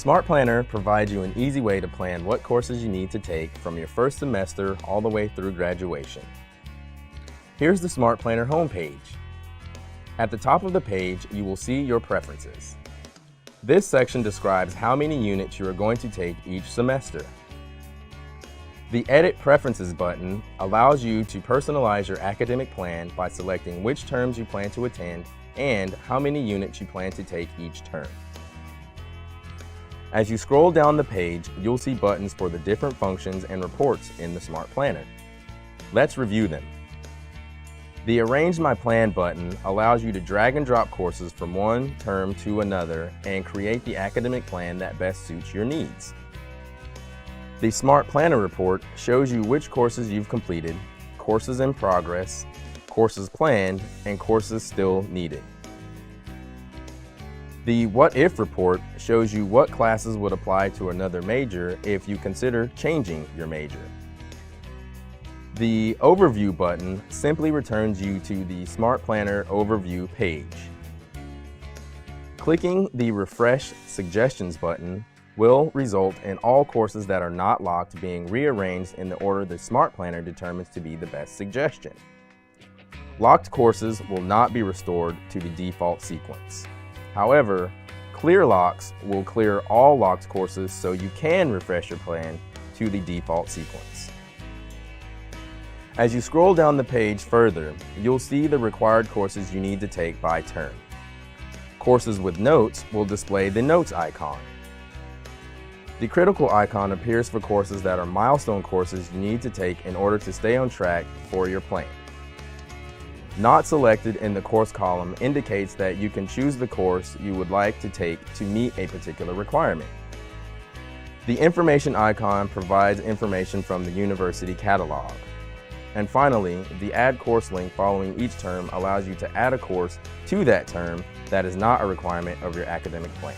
Smart Planner provides you an easy way to plan what courses you need to take from your first semester all the way through graduation. Here's the Smart Planner homepage. At the top of the page, you will see your preferences. This section describes how many units you are going to take each semester. The Edit Preferences button allows you to personalize your academic plan by selecting which terms you plan to attend and how many units you plan to take each term. As you scroll down the page, you'll see buttons for the different functions and reports in the Smart Planner. Let's review them. The Arrange My Plan button allows you to drag and drop courses from one term to another and create the academic plan that best suits your needs. The Smart Planner report shows you which courses you've completed, courses in progress, courses planned, and courses still needed. The What If report shows you what classes would apply to another major if you consider changing your major. The Overview button simply returns you to the Smart Planner Overview page. Clicking the Refresh Suggestions button will result in all courses that are not locked being rearranged in the order the Smart Planner determines to be the best suggestion. Locked courses will not be restored to the default sequence. However, Clear Locks will clear all locked courses so you can refresh your plan to the default sequence. As you scroll down the page further, you'll see the required courses you need to take by term. Courses with notes will display the notes icon. The critical icon appears for courses that are milestone courses you need to take in order to stay on track for your plan. Not selected in the course column indicates that you can choose the course you would like to take to meet a particular requirement. The information icon provides information from the university catalog. And finally, the Add Course link following each term allows you to add a course to that term that is not a requirement of your academic plan.